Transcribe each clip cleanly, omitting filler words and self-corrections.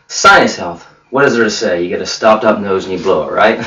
Sinus Health. What is there to say? You get a stopped up nose and you blow it, right?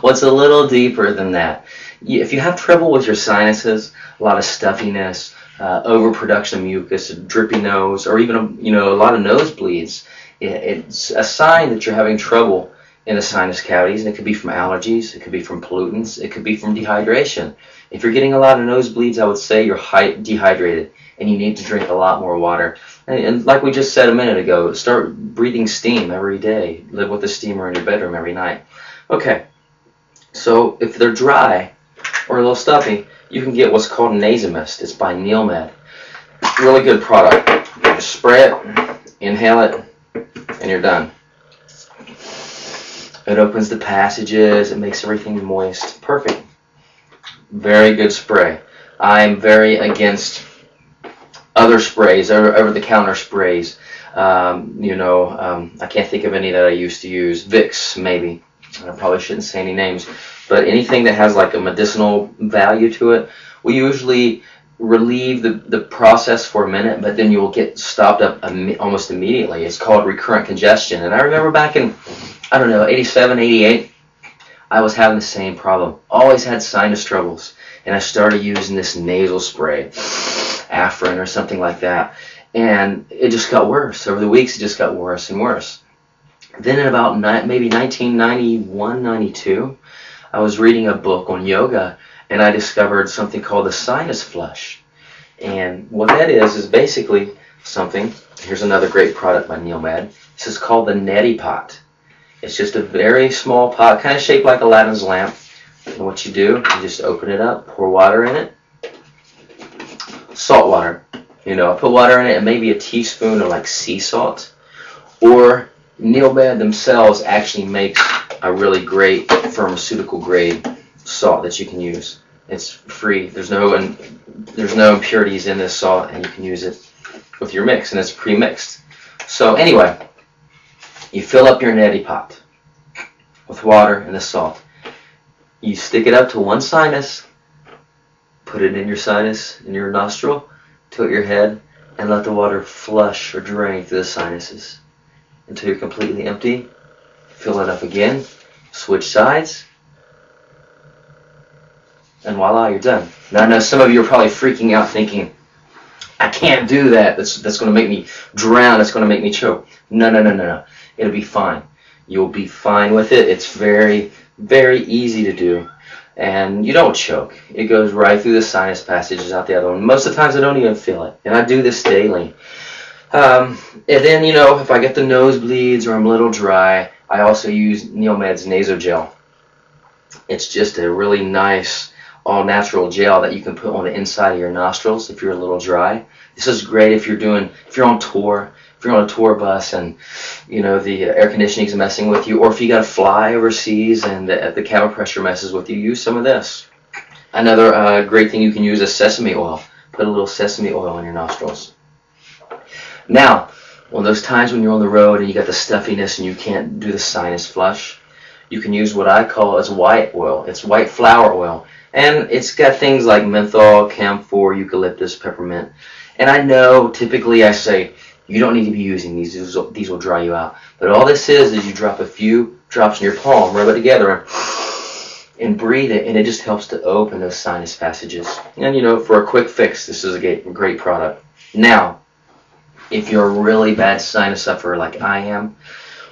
Well, it's a little deeper than that. If you have trouble with your sinuses, a lot of stuffiness, overproduction of mucus, a drippy nose, or even a lot of nosebleeds, it's a sign that you're having trouble in the sinus cavities, and it could be from allergies, it could be from pollutants, it could be from dehydration. If you're getting a lot of nosebleeds, I would say you're dehydrated and you need to drink a lot more water. And like we just said a minute ago, start breathing steam every day. Live with a steamer in your bedroom every night. Okay, so if they're dry or a little stuffy, you can get what's called Nasomist. It's by NeilMed. Really good product. Just spray it, inhale it, and you're done. It opens the passages, it makes everything moist. Perfect. Very good spray. I'm very against other sprays, over-the-counter sprays. I can't think of any that I used to use. Vicks, maybe. I probably shouldn't say any names. But anything that has like a medicinal value to it, we usually relieve the process for a minute, but then you will get stopped up almost immediately. It's called recurrent congestion. And I remember back in, 87, 88, I was having the same problem. Always had sinus troubles. And I started using this nasal spray, Afrin or something like that. And it just got worse. Over the weeks, it just got worse and worse. Then in about maybe 1991, 92, I was reading a book on yoga, and I discovered something called the Sinus Flush. And what that is basically something, here's another great product by NeilMed. This is called the neti pot. It's just a very small pot, kind of shaped like Aladdin's lamp. And what you do, you just open it up, pour water in it. Salt water. I put water in it and maybe a teaspoon of like sea salt. Or NeilMed themselves actually makes a really great pharmaceutical grade salt that you can use. It's free. There's no impurities in this salt, and you can use it with your mix, and it's pre-mixed. So anyway, you fill up your neti pot with water and the salt. You stick it up to one sinus, put it in your sinus, in your nostril, tilt your head, and let the water flush or drain through the sinuses until you're completely empty. Fill it up again, switch sides, and voila, you're done. Now I know some of you are probably freaking out thinking, I can't do that. That's going to make me drown. That's going to make me choke. No. It'll be fine. You'll be fine with it. It's very, very easy to do. And you don't choke. It goes right through the sinus passages out the other one. Most of the times I don't even feel it. And I do this daily. And then, if I get the nosebleeds or I'm a little dry, I also use NeilMed's Nasogel. It's just a really nice, all-natural gel that you can put on the inside of your nostrils if you're a little dry. This is great if you're on tour, if you're on a tour bus and, the air conditioning is messing with you, or if you got to fly overseas and the cabin pressure messes with you, use some of this. Another great thing you can use is sesame oil. Put a little sesame oil in your nostrils. Now, on those times when you're on the road and you got the stuffiness and you can't do the sinus flush, you can use what I call as white oil. It's white flower oil. And it's got things like menthol, camphor, eucalyptus, peppermint. And I know typically I say, you don't need to be using these. These will dry you out. But all this is you drop a few drops in your palm, rub it together, and breathe it, and it just helps to open those sinus passages. And for a quick fix, this is a great product. Now, if you're a really bad sinus sufferer like I am,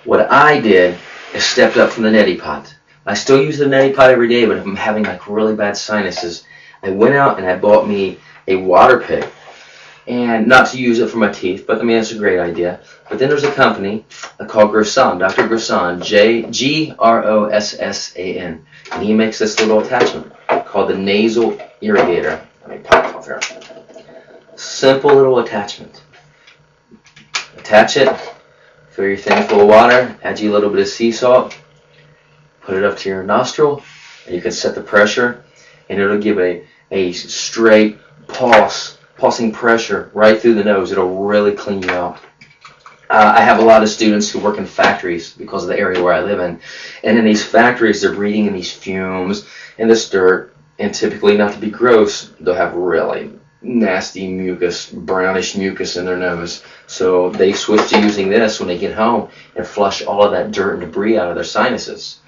what I did is stepped up from the neti pot. I still use the neti pot every day, but if I'm having like really bad sinuses, I went out and I bought me a water pick. And not to use it for my teeth, but it's a great idea. But then there's a company called Grossan, Dr. Grossan, Grossan, and he makes this little attachment called the Nasal Irrigator. Let me pop it off here. Simple little attachment. Attach it, fill your thing full of water, add you a little bit of sea salt, put it up to your nostril, and you can set the pressure, and it'll give a straight pulsing pressure right through the nose. It'll really clean you out. I have a lot of students who work in factories because of the area where I live in. And in these factories, they're breathing in these fumes and this dirt. And typically, not to be gross, they'll have really nasty mucus, brownish mucus in their nose. So they switch to using this when they get home and flush all of that dirt and debris out of their sinuses.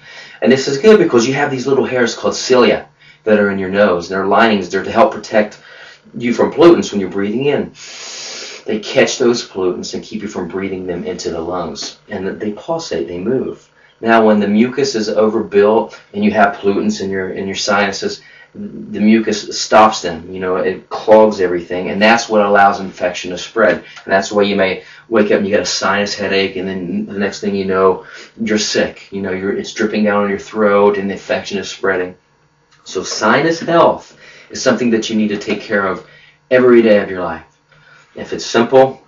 And this is good because you have these little hairs called cilia that are in your nose. They're linings there to help protect you from pollutants when you're breathing in. They catch those pollutants and keep you from breathing them into the lungs. And they pulsate, they move. Now when the mucus is overbuilt and you have pollutants in your sinuses, the mucus stops them. You know, it clogs everything, and that's what allows infection to spread. And that's why you may wake up and you got a sinus headache, and then the next thing you know, you're sick. You know, it's dripping down on your throat, and the infection is spreading. So Sinus Health is something that you need to take care of every day of your life. If it's simple,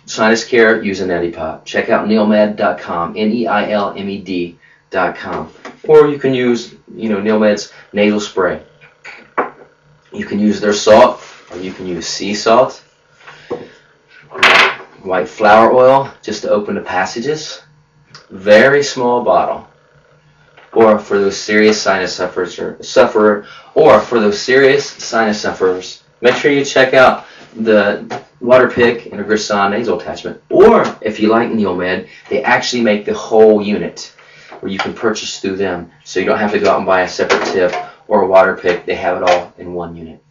sinus care, use a neti pot. Check out neilmed.com, neilmed.com, or you can use, Neilmed's nasal spray. You can use their salt, or you can use sea salt, white flower oil, just to open the passages. Very small bottle. Or for those serious sinus sufferers, make sure you check out the Water Pick and a Grisan nasal attachment. Or if you like Neilmed, they actually make the whole unit where you can purchase through them, so you don't have to go out and buy a separate tip or a Water Pick. They have it all in one unit.